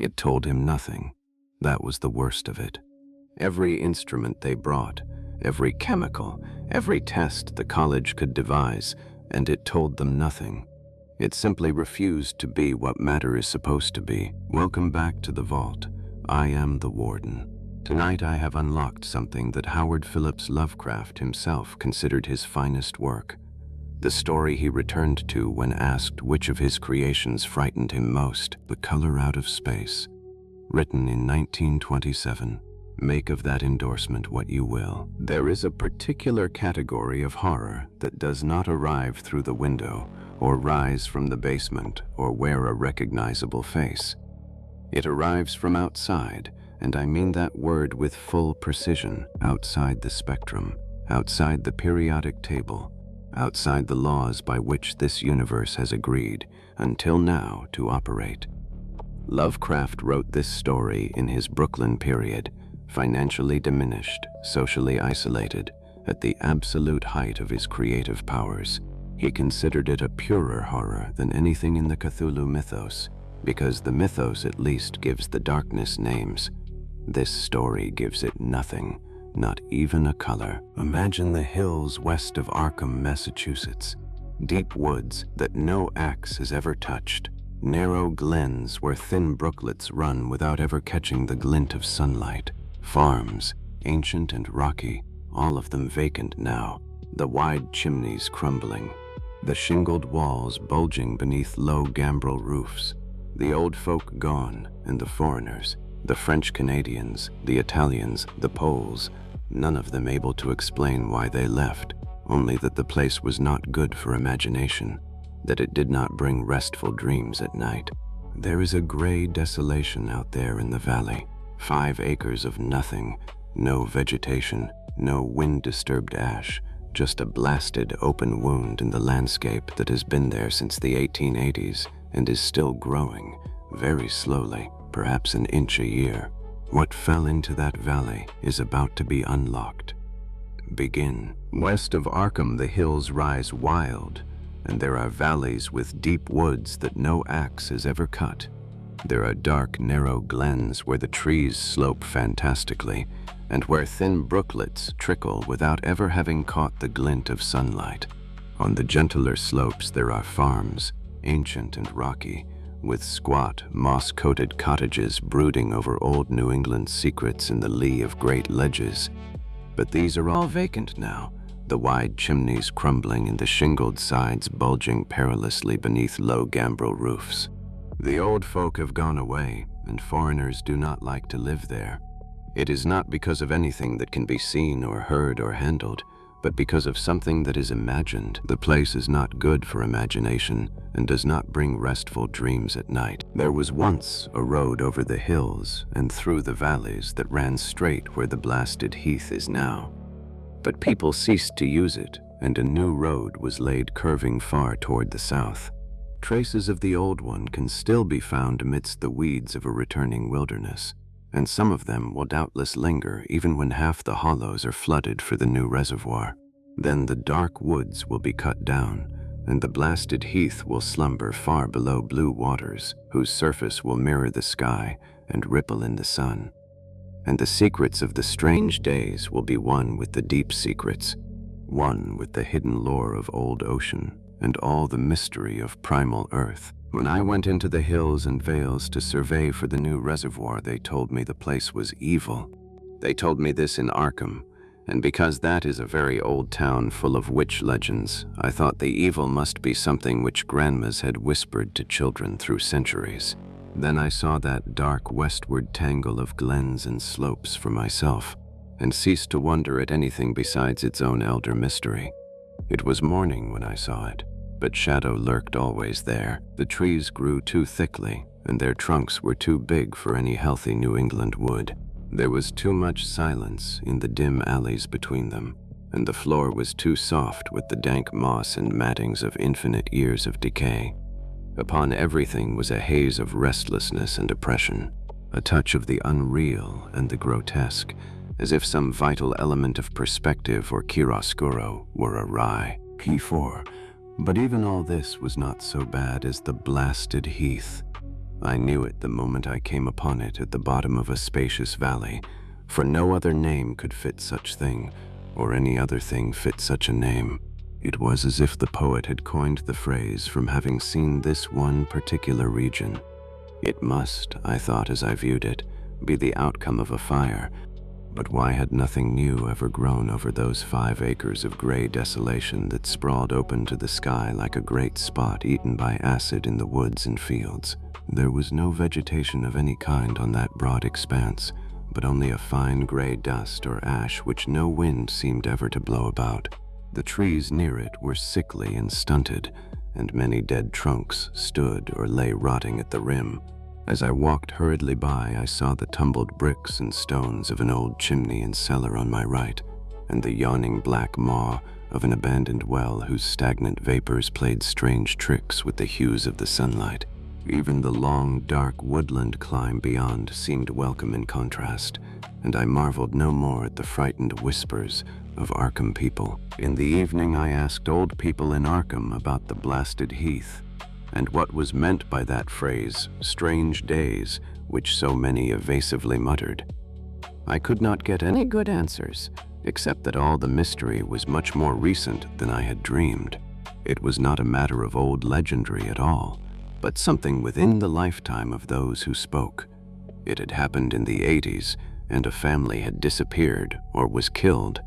It told him nothing. That was the worst of it. Every instrument they brought, every chemical, every test the college could devise, and it told them nothing. It simply refused to be what matter is supposed to be. Welcome back to the vault. I am the Warden. Tonight I have unlocked something that Howard Phillips Lovecraft himself considered his finest work. The story he returned to when asked which of his creations frightened him most, The Color Out of Space. Written in 1927. Make of that endorsement what you will. There is a particular category of horror that does not arrive through the window, or rise from the basement, or wear a recognizable face. It arrives from outside, and I mean that word with full precision, outside the spectrum, outside the periodic table, outside the laws by which this universe has agreed, until now, to operate. Lovecraft wrote this story in his Brooklyn period, financially diminished, socially isolated, at the absolute height of his creative powers. He considered it a purer horror than anything in the Cthulhu mythos, because the mythos at least gives the darkness names. This story gives it nothing, not even a color. Imagine the hills west of Arkham, Massachusetts. Deep woods that no axe has ever touched. Narrow glens where thin brooklets run without ever catching the glint of sunlight. Farms, ancient and rocky, all of them vacant now. The wide chimneys crumbling. The shingled walls bulging beneath low gambrel roofs. The old folk gone, and the foreigners. The French Canadians, the Italians, the Poles, none of them able to explain why they left, only that the place was not good for imagination, that it did not bring restful dreams at night. There is a gray desolation out there in the valley, 5 acres of nothing, no vegetation, no wind-disturbed ash, just a blasted open wound in the landscape that has been there since the 1880s and is still growing, very slowly, perhaps an inch a year. What fell into that valley is about to be unlocked. Begin. West of Arkham, the hills rise wild, and there are valleys with deep woods that no axe has ever cut. There are dark, narrow glens where the trees slope fantastically, and where thin brooklets trickle without ever having caught the glint of sunlight. On the gentler slopes there are farms, ancient and rocky, with squat, moss-coated cottages brooding over old New England secrets in the lee of great ledges. But these are all vacant now, the wide chimneys crumbling and the shingled sides bulging perilously beneath low gambrel roofs. The old folk have gone away, and foreigners do not like to live there. It is not because of anything that can be seen or heard or handled, but because of something that is imagined. The place is not good for imagination and does not bring restful dreams at night. There was once a road over the hills and through the valleys that ran straight where the blasted heath is now. But people ceased to use it, and a new road was laid curving far toward the south. Traces of the old one can still be found amidst the weeds of a returning wilderness, and some of them will doubtless linger even when half the hollows are flooded for the new reservoir. Then the dark woods will be cut down, and the blasted heath will slumber far below blue waters, whose surface will mirror the sky and ripple in the sun. And the secrets of the strange days will be one with the deep secrets, one with the hidden lore of old ocean and all the mystery of primal earth. When I went into the hills and vales to survey for the new reservoir, they told me the place was evil. They told me this in Arkham, and because that is a very old town full of witch legends, I thought the evil must be something which grandmas had whispered to children through centuries. Then I saw that dark westward tangle of glens and slopes for myself, and ceased to wonder at anything besides its own elder mystery. It was morning when I saw it, but shadow lurked always there. The trees grew too thickly, and their trunks were too big for any healthy New England wood. There was too much silence in the dim alleys between them, and the floor was too soft with the dank moss and mattings of infinite years of decay. Upon everything was a haze of restlessness and oppression, a touch of the unreal and the grotesque, as if some vital element of perspective or chiaroscuro were awry. P4. But even all this was not so bad as the blasted heath. I knew it the moment I came upon it at the bottom of a spacious valley, for no other name could fit such thing, or any other thing fit such a name. It was as if the poet had coined the phrase from having seen this one particular region. It must, I thought as I viewed it, be the outcome of a fire, but why had nothing new ever grown over those 5 acres of gray desolation that sprawled open to the sky like a great spot eaten by acid in the woods and fields? There was no vegetation of any kind on that broad expanse, but only a fine gray dust or ash which no wind seemed ever to blow about. The trees near it were sickly and stunted, and many dead trunks stood or lay rotting at the rim. As I walked hurriedly by, I saw the tumbled bricks and stones of an old chimney and cellar on my right, and the yawning black maw of an abandoned well whose stagnant vapors played strange tricks with the hues of the sunlight. Even the long, dark woodland climb beyond seemed welcome in contrast, and I marveled no more at the frightened whispers of Arkham people. In the evening, I asked old people in Arkham about the blasted heath, and what was meant by that phrase, strange days, which so many evasively muttered. I could not get any good answers, except that all the mystery was much more recent than I had dreamed. It was not a matter of old legendary at all, but something within the lifetime of those who spoke. It had happened in the 80s, and a family had disappeared or was killed.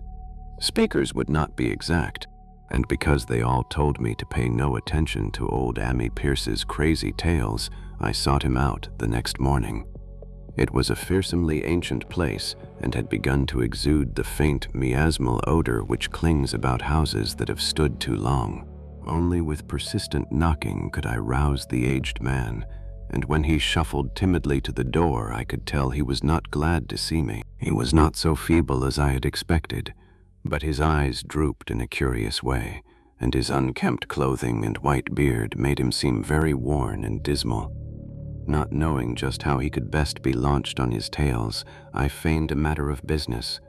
Speakers would not be exact, and because they all told me to pay no attention to old Ammi Pierce's crazy tales, I sought him out the next morning. It was a fearsomely ancient place and had begun to exude the faint miasmal odor which clings about houses that have stood too long. Only with persistent knocking could I rouse the aged man, and when he shuffled timidly to the door, I could tell he was not glad to see me. He was not so feeble as I had expected, but his eyes drooped in a curious way, and his unkempt clothing and white beard made him seem very worn and dismal. Not knowing just how he could best be launched on his tales, I feigned a matter of business,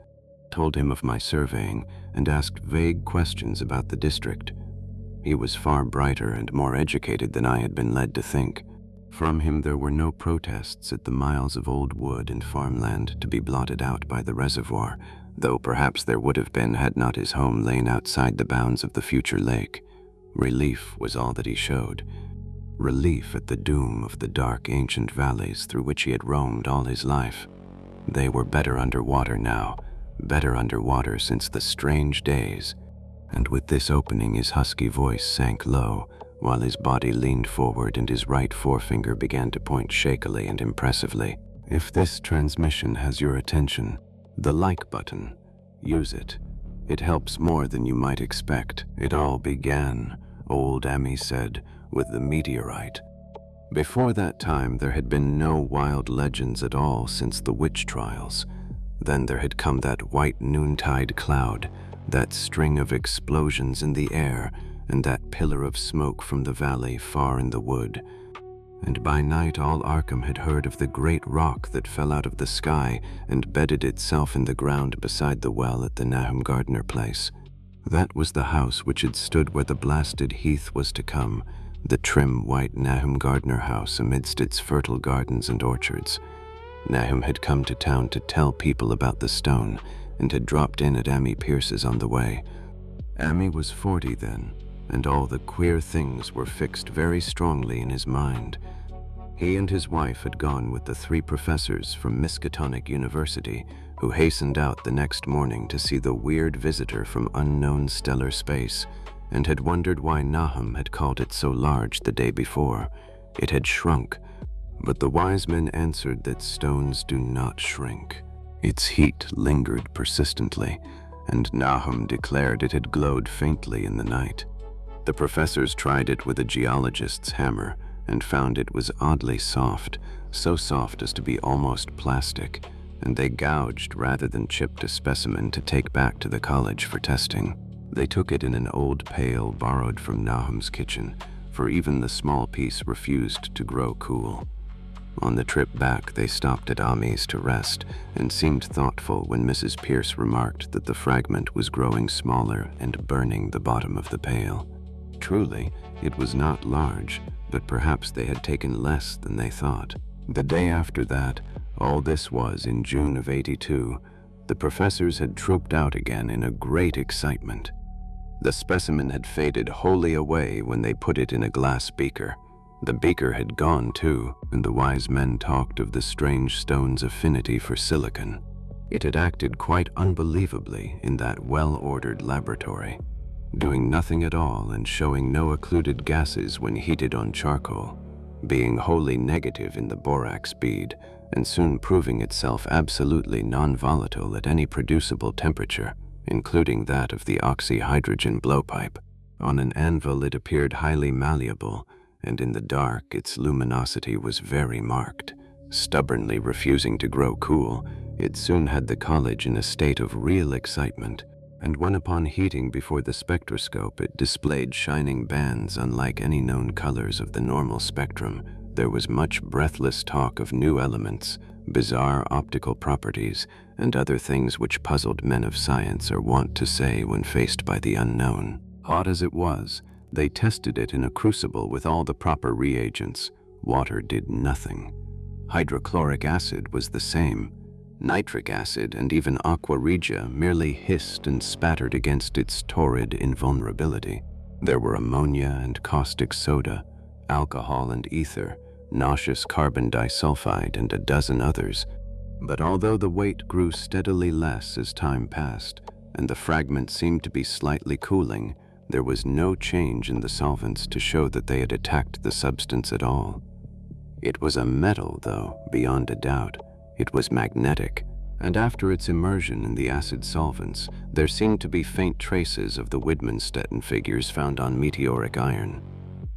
told him of my surveying, and asked vague questions about the district. He was far brighter and more educated than I had been led to think. From him there were no protests at the miles of old wood and farmland to be blotted out by the reservoir, though perhaps there would have been had not his home lain outside the bounds of the future lake. Relief was all that he showed. Relief at the doom of the dark ancient valleys through which he had roamed all his life. They were better underwater now, better underwater since the strange days. And with this opening his husky voice sank low, while his body leaned forward and his right forefinger began to point shakily and impressively. If this transmission has your attention, the like button, use it. It helps more than you might expect. It all began, old Ammi said, with the meteorite. Before that time there had been no wild legends at all since the witch trials. Then there had come that white noontide cloud, that string of explosions in the air, and that pillar of smoke from the valley far in the wood. And by night all Arkham had heard of the great rock that fell out of the sky and bedded itself in the ground beside the well at the Nahum Gardner place. That was the house which had stood where the blasted heath was to come, the trim white Nahum Gardner house amidst its fertile gardens and orchards. Nahum had come to town to tell people about the stone, and had dropped in at Ammi Pierce's on the way. Ammi was 40 then, and all the queer things were fixed very strongly in his mind. He and his wife had gone with the 3 professors from Miskatonic University, who hastened out the next morning to see the weird visitor from unknown stellar space, and had wondered why Nahum had called it so large the day before. It had shrunk, but the wise men answered that stones do not shrink. Its heat lingered persistently, and Nahum declared it had glowed faintly in the night. The professors tried it with a geologist's hammer and found it was oddly soft, so soft as to be almost plastic, and they gouged rather than chipped a specimen to take back to the college for testing. They took it in an old pail borrowed from Nahum's kitchen, for even the small piece refused to grow cool. On the trip back, they stopped at Ammi's to rest and seemed thoughtful when Mrs. Pierce remarked that the fragment was growing smaller and burning the bottom of the pail. Truly, it was not large, but perhaps they had taken less than they thought. The day after that, all this was in June of '82, the professors had trooped out again in a great excitement. The specimen had faded wholly away when they put it in a glass beaker. The beaker had gone too, and the wise men talked of the strange stone's affinity for silicon. It had acted quite unbelievably in that well-ordered laboratory, doing nothing at all and showing no occluded gases when heated on charcoal, being wholly negative in the borax bead, and soon proving itself absolutely non-volatile at any producible temperature, including that of the oxyhydrogen blowpipe. On an anvil it appeared highly malleable, and in the dark its luminosity was very marked. Stubbornly refusing to grow cool, it soon had the college in a state of real excitement, and when upon heating before the spectroscope it displayed shining bands unlike any known colors of the normal spectrum, there was much breathless talk of new elements, bizarre optical properties, and other things which puzzled men of science are wont to say when faced by the unknown. Hot as it was, they tested it in a crucible with all the proper reagents. Water did nothing. Hydrochloric acid was the same. Nitric acid and even aqua regia merely hissed and spattered against its torrid invulnerability. There were ammonia and caustic soda, alcohol and ether, nauseous carbon disulfide, and a dozen others. But although the weight grew steadily less as time passed, and the fragment seemed to be slightly cooling, there was no change in the solvents to show that they had attacked the substance at all. It was a metal, though, beyond a doubt. It was magnetic, and after its immersion in the acid solvents, there seemed to be faint traces of the Widmanstetten figures found on meteoric iron.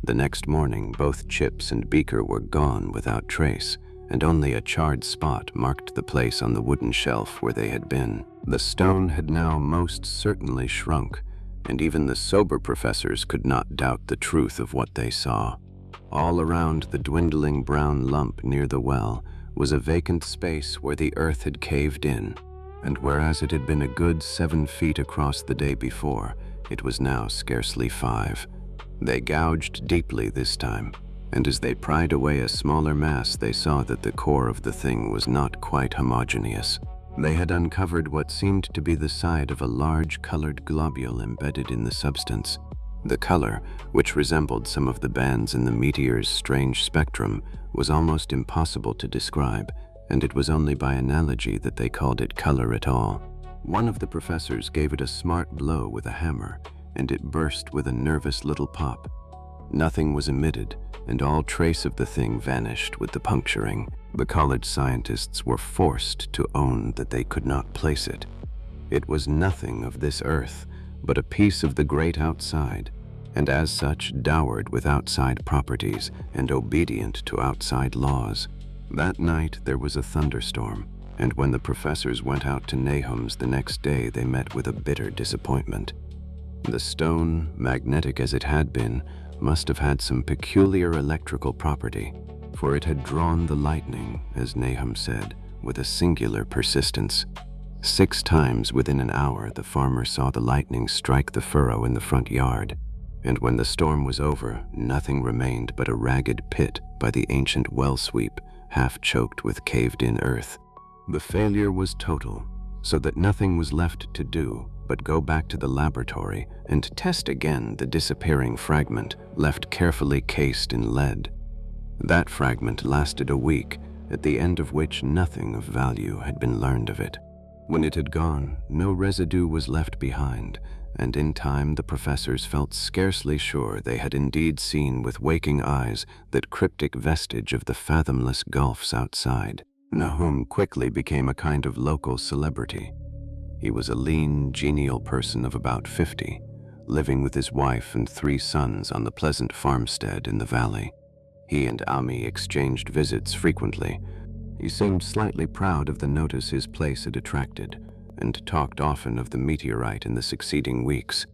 The next morning, both chips and beaker were gone without trace, and only a charred spot marked the place on the wooden shelf where they had been. The stone had now most certainly shrunk, and even the sober professors could not doubt the truth of what they saw. All around the dwindling brown lump near the well was a vacant space where the earth had caved in, and whereas it had been a good 7 feet across the day before, it was now scarcely 5. They gouged deeply this time, and as they pried away a smaller mass, they saw that the core of the thing was not quite homogeneous. They had uncovered what seemed to be the side of a large colored globule embedded in the substance. The color, which resembled some of the bands in the meteor's strange spectrum, was almost impossible to describe, and it was only by analogy that they called it color at all. One of the professors gave it a smart blow with a hammer, and it burst with a nervous little pop. Nothing was emitted, and all trace of the thing vanished with the puncturing. The college scientists were forced to own that they could not place it. It was nothing of this earth, but a piece of the great outside, and as such dowered with outside properties and obedient to outside laws. That night there was a thunderstorm, and when the professors went out to Nahum's the next day, they met with a bitter disappointment. The stone, magnetic as it had been, must have had some peculiar electrical property, for it had drawn the lightning, as Nahum said, with a singular persistence. 6 times within an hour the farmer saw the lightning strike the furrow in the front yard, and when the storm was over, nothing remained but a ragged pit by the ancient well sweep, half choked with caved-in earth. The failure was total, so that nothing was left to do but go back to the laboratory and test again the disappearing fragment left carefully cased in lead. That fragment lasted a week, at the end of which nothing of value had been learned of it. When it had gone, no residue was left behind, and in time the professors felt scarcely sure they had indeed seen with waking eyes that cryptic vestige of the fathomless gulfs outside. Nahum quickly became a kind of local celebrity. He was a lean, genial person of about 50, living with his wife and 3 sons on the pleasant farmstead in the valley. He and Ammi exchanged visits frequently. He seemed slightly proud of the notice his place had attracted, and talked often of the meteorite in the succeeding weeks.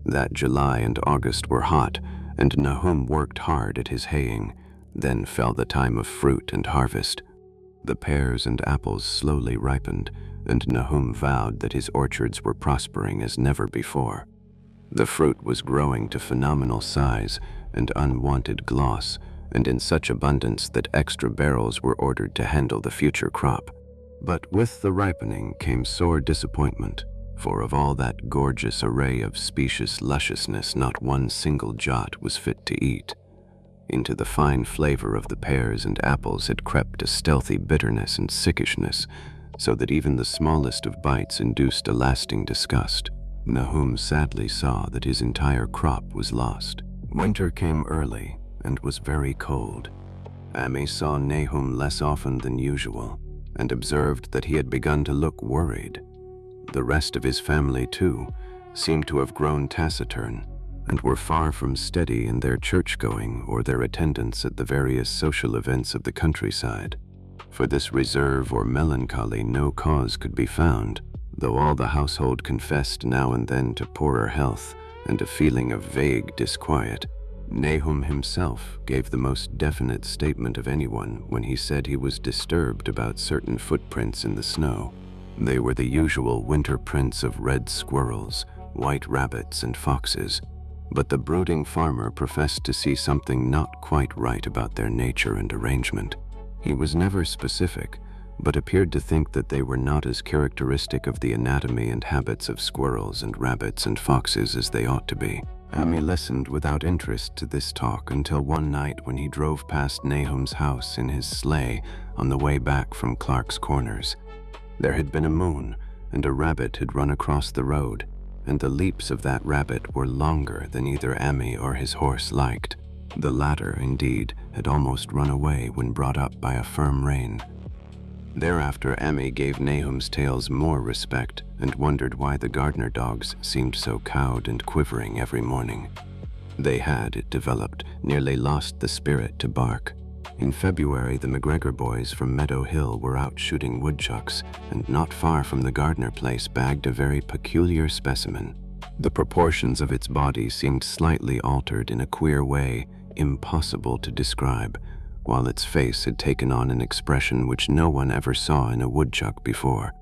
That July and August were hot, and Nahum worked hard at his haying. Then fell the time of fruit and harvest. The pears and apples slowly ripened, and Nahum vowed that his orchards were prospering as never before. The fruit was growing to phenomenal size, and unwanted gloss, and in such abundance that extra barrels were ordered to handle the future crop. But with the ripening came sore disappointment, for of all that gorgeous array of specious lusciousness not one single jot was fit to eat. Into the fine flavor of the pears and apples had crept a stealthy bitterness and sickishness, so that even the smallest of bites induced a lasting disgust. Nahum sadly saw that his entire crop was lost. Winter came early and was very cold. Ammi saw Nahum less often than usual and observed that he had begun to look worried. The rest of his family, too, seemed to have grown taciturn and were far from steady in their church-going or their attendance at the various social events of the countryside. For this reserve or melancholy no cause could be found, though all the household confessed now and then to poorer health and a feeling of vague disquiet. Nahum himself gave the most definite statement of anyone when he said he was disturbed about certain footprints in the snow. They were the usual winter prints of red squirrels, white rabbits, and foxes, but the brooding farmer professed to see something not quite right about their nature and arrangement. He was never specific, but appeared to think that they were not as characteristic of the anatomy and habits of squirrels and rabbits and foxes as they ought to be. Ammi listened without interest to this talk until one night when he drove past Nahum's house in his sleigh on the way back from Clark's Corners. There had been a moon, and a rabbit had run across the road, and the leaps of that rabbit were longer than either Ammi or his horse liked. The latter, indeed, had almost run away when brought up by a firm rein. Thereafter Ammi gave Nahum's tales more respect and wondered why the Gardner dogs seemed so cowed and quivering every morning. They had, it developed, nearly lost the spirit to bark. In February, the McGregor boys from Meadow Hill were out shooting woodchucks, and not far from the Gardner place bagged a very peculiar specimen. The proportions of its body seemed slightly altered in a queer way, impossible to describe, while its face had taken on an expression which no one ever saw in a woodchuck before.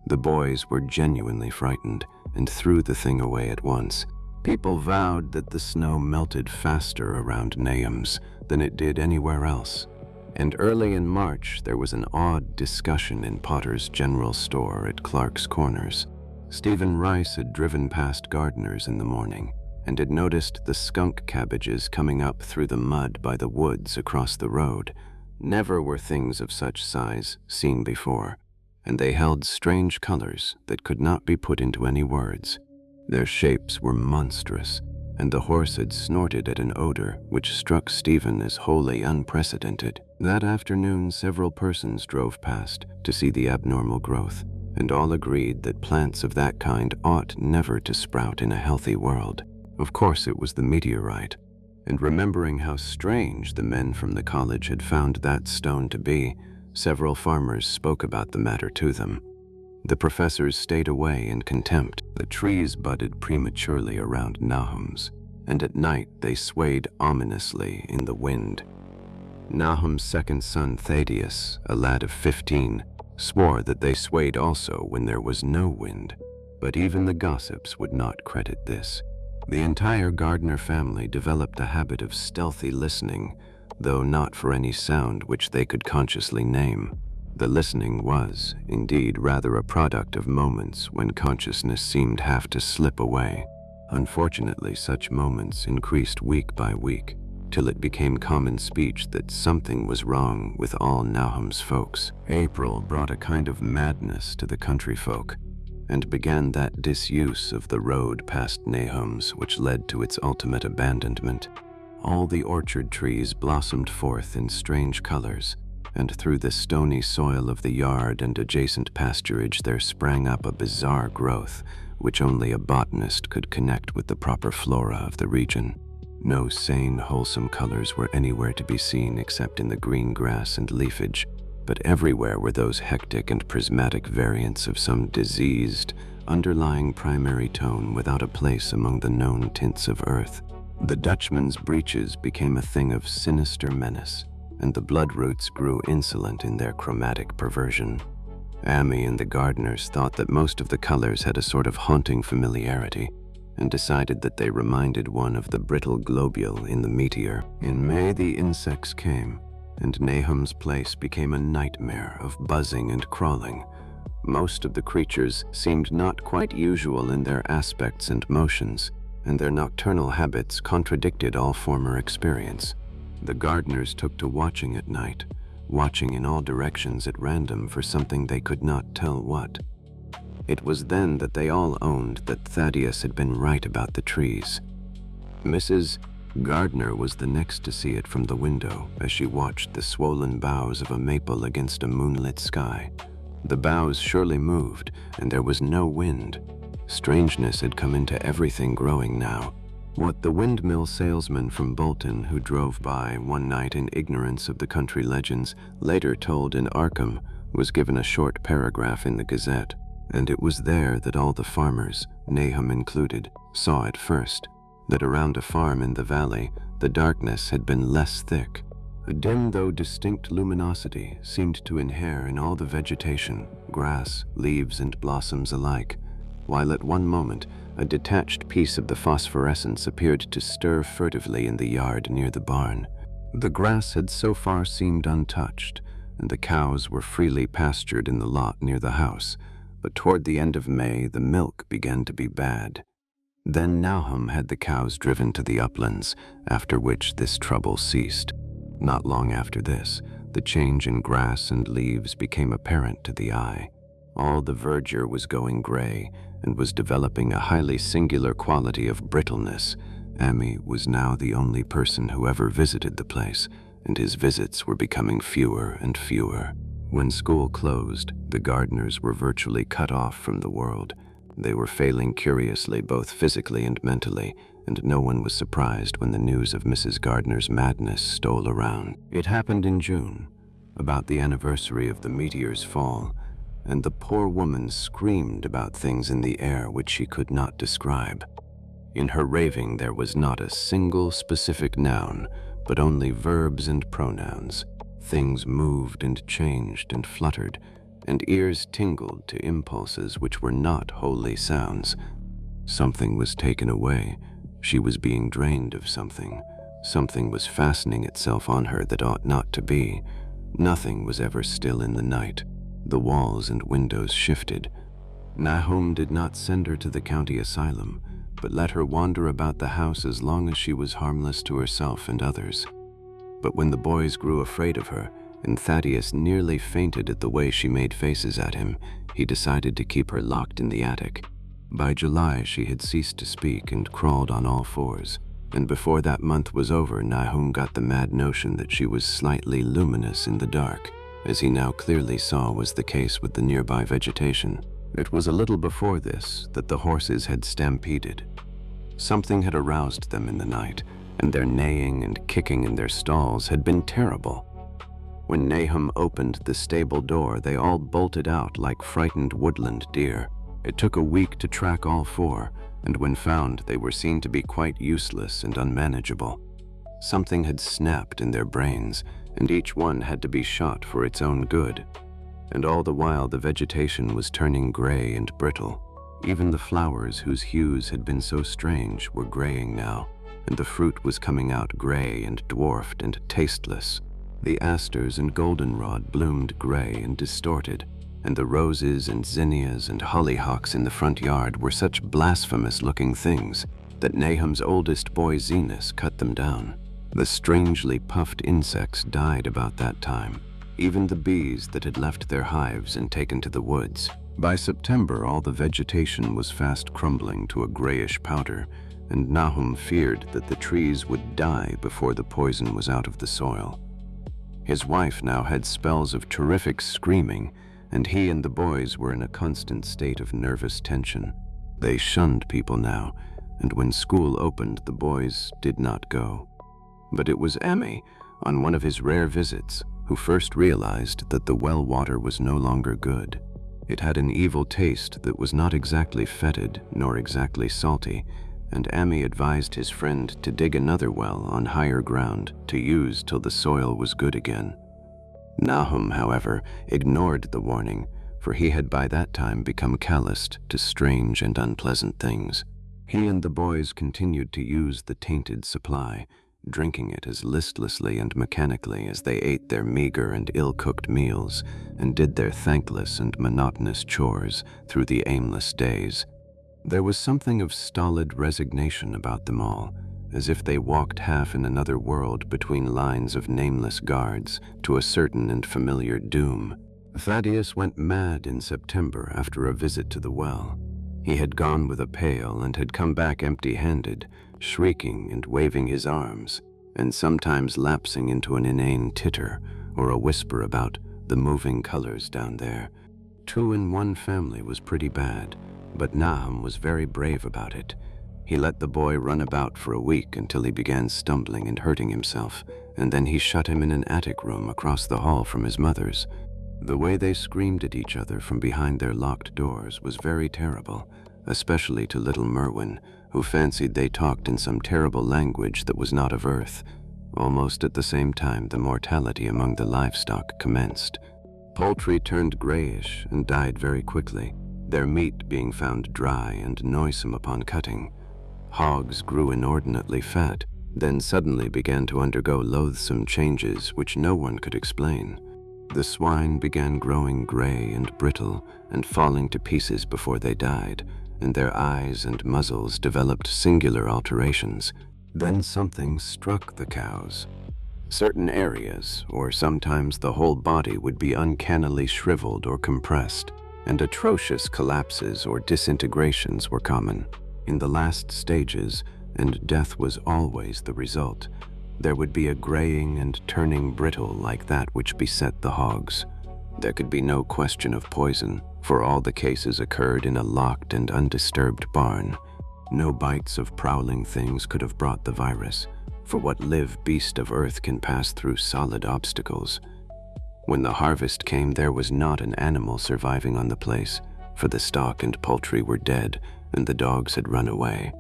The boys were genuinely frightened and threw the thing away at once. People vowed that the snow melted faster around Nahum's than it did anywhere else, and early in March there was an odd discussion in Potter's General Store at Clark's Corners. Stephen Rice had driven past Gardner's in the morning and had noticed the skunk cabbages coming up through the mud by the woods across the road. Never were things of such size seen before, and they held strange colors that could not be put into any words. Their shapes were monstrous, and the horse had snorted at an odor which struck Stephen as wholly unprecedented. That afternoon several persons drove past to see the abnormal growth, and all agreed that plants of that kind ought never to sprout in a healthy world. Of course it was the meteorite, and remembering how strange the men from the college had found that stone to be, several farmers spoke about the matter to them. The professors stayed away in contempt. The trees budded prematurely around Nahum's, and at night they swayed ominously in the wind. Nahum's second son, Thaddeus, a lad of 15, swore that they swayed also when there was no wind, but even the gossips would not credit this. The entire Gardner family developed a habit of stealthy listening, though not for any sound which they could consciously name. The listening was, indeed, rather a product of moments when consciousness seemed half to slip away. Unfortunately, such moments increased week by week, till it became common speech that something was wrong with all Nahum's folks. April brought a kind of madness to the country folk, and began that disuse of the road past Nahum's which led to its ultimate abandonment. All the orchard trees blossomed forth in strange colors, and through the stony soil of the yard and adjacent pasturage there sprang up a bizarre growth which only a botanist could connect with the proper flora of the region. No sane, wholesome colors were anywhere to be seen except in the green grass and leafage, but everywhere were those hectic and prismatic variants of some diseased, underlying primary tone without a place among the known tints of earth. The Dutchman's breeches became a thing of sinister menace, and the bloodroots grew insolent in their chromatic perversion. Ammi and the Gardners thought that most of the colors had a sort of haunting familiarity, and decided that they reminded one of the brittle globule in the meteor. In May, the insects came, and Nahum's place became a nightmare of buzzing and crawling. Most of the creatures seemed not quite usual in their aspects and motions, and their nocturnal habits contradicted all former experience. The Gardners took to watching at night, watching in all directions at random for something they could not tell what. It was then that they all owned that Thaddeus had been right about the trees. Mrs. Gardner was the next to see it from the window as she watched the swollen boughs of a maple against a moonlit sky. The boughs surely moved, and there was no wind. Strangeness had come into everything growing now. What the windmill salesman from Bolton, who drove by one night in ignorance of the country legends, later told in Arkham, was given a short paragraph in the Gazette, and it was there that all the farmers, Nahum included, saw it first, that around a farm in the valley, the darkness had been less thick. A dim though distinct luminosity seemed to inhere in all the vegetation, grass, leaves, and blossoms alike, while at one moment a detached piece of the phosphorescence appeared to stir furtively in the yard near the barn. The grass had so far seemed untouched, and the cows were freely pastured in the lot near the house, but toward the end of May the milk began to be bad. Then Nahum had the cows driven to the uplands, after which this trouble ceased. Not long after this, the change in grass and leaves became apparent to the eye. All the verdure was going gray and was developing a highly singular quality of brittleness. Ammi was now the only person who ever visited the place, and his visits were becoming fewer and fewer. When school closed, the Gardners were virtually cut off from the world. They were failing curiously both physically and mentally, and no one was surprised when the news of Mrs. Gardner's madness stole around. It happened in June, about the anniversary of the meteor's fall, and the poor woman screamed about things in the air which she could not describe. In her raving there was not a single specific noun, but only verbs and pronouns. Things moved and changed and fluttered, and ears tingled to impulses which were not wholly sounds. Something was taken away. She was being drained of something. Something was fastening itself on her that ought not to be. Nothing was ever still in the night. The walls and windows shifted. Nahum did not send her to the county asylum, but let her wander about the house as long as she was harmless to herself and others. But when the boys grew afraid of her, and Thaddeus nearly fainted at the way she made faces at him, he decided to keep her locked in the attic. By July, she had ceased to speak and crawled on all fours, and before that month was over, Nahum got the mad notion that she was slightly luminous in the dark, as he now clearly saw was the case with the nearby vegetation. It was a little before this that the horses had stampeded. Something had aroused them in the night, and their neighing and kicking in their stalls had been terrible. When Nahum opened the stable door, they all bolted out like frightened woodland deer. It took a week to track all four, and when found, they were seen to be quite useless and unmanageable. Something had snapped in their brains, and each one had to be shot for its own good. And all the while the vegetation was turning gray and brittle. Even the flowers whose hues had been so strange were graying now, and the fruit was coming out gray and dwarfed and tasteless. The asters and goldenrod bloomed gray and distorted, and the roses and zinnias and hollyhocks in the front yard were such blasphemous-looking things that Nahum's oldest boy Zenas cut them down. The strangely puffed insects died about that time, even the bees that had left their hives and taken to the woods. By September, all the vegetation was fast crumbling to a grayish powder, and Nahum feared that the trees would die before the poison was out of the soil. His wife now had spells of terrific screaming, and he and the boys were in a constant state of nervous tension. They shunned people now, and when school opened, the boys did not go. But it was Ammi, on one of his rare visits, who first realized that the well water was no longer good. It had an evil taste that was not exactly fetid nor exactly salty, and Ammi advised his friend to dig another well on higher ground to use till the soil was good again. Nahum, however, ignored the warning, for he had by that time become calloused to strange and unpleasant things. He and the boys continued to use the tainted supply, drinking it as listlessly and mechanically as they ate their meager and ill-cooked meals and did their thankless and monotonous chores through the aimless days. There was something of stolid resignation about them all, as if they walked half in another world between lines of nameless guards to a certain and familiar doom. Thaddeus went mad in September after a visit to the well. He had gone with a pail and had come back empty-handed, shrieking and waving his arms, and sometimes lapsing into an inane titter or a whisper about the moving colors down there. 2 in 1 family was pretty bad, but Nahum was very brave about it. He let the boy run about for a week until he began stumbling and hurting himself, and then he shut him in an attic room across the hall from his mother's. The way they screamed at each other from behind their locked doors was very terrible, especially to little Merwin, who fancied they talked in some terrible language that was not of earth. Almost at the same time, the mortality among the livestock commenced. Poultry turned grayish and died very quickly, their meat being found dry and noisome upon cutting. Hogs grew inordinately fat, then suddenly began to undergo loathsome changes which no one could explain. The swine began growing gray and brittle and falling to pieces before they died, and their eyes and muzzles developed singular alterations. Then something struck the cows. Certain areas, or sometimes the whole body, would be uncannily shriveled or compressed, and atrocious collapses or disintegrations were common. In the last stages, and death was always the result, there would be a graying and turning brittle like that which beset the hogs. There could be no question of poison, for all the cases occurred in a locked and undisturbed barn. No bites of prowling things could have brought the virus, for what live beast of earth can pass through solid obstacles? When the harvest came, there was not an animal surviving on the place, for the stock and poultry were dead, and the dogs had run away.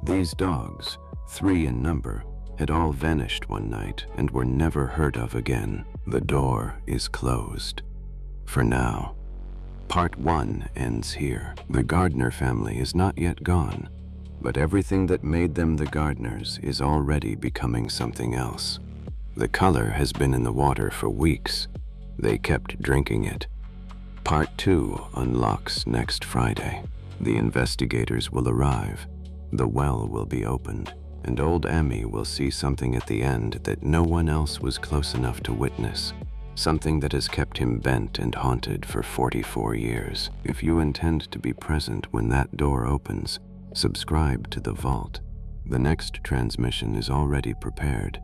These dogs, 3 in number, had all vanished one night and were never heard of again. The door is closed. For now. Part 1 ends here. The Gardner family is not yet gone, but everything that made them the Gardners is already becoming something else. The color has been in the water for weeks. They kept drinking it. Part 2 unlocks next Friday. The investigators will arrive. The well will be opened, and old Ammi will see something at the end that no one else was close enough to witness. Something that has kept him bent and haunted for 44 years. If you intend to be present when that door opens, subscribe to The Vault. The next transmission is already prepared.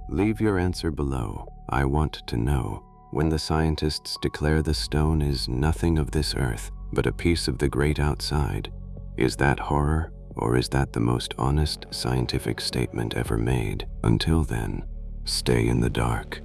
Leave your answer below. I want to know. When the scientists declare the stone is nothing of this earth, but a piece of the great outside, is that horror, or is that the most honest scientific statement ever made? Until then, stay in the dark.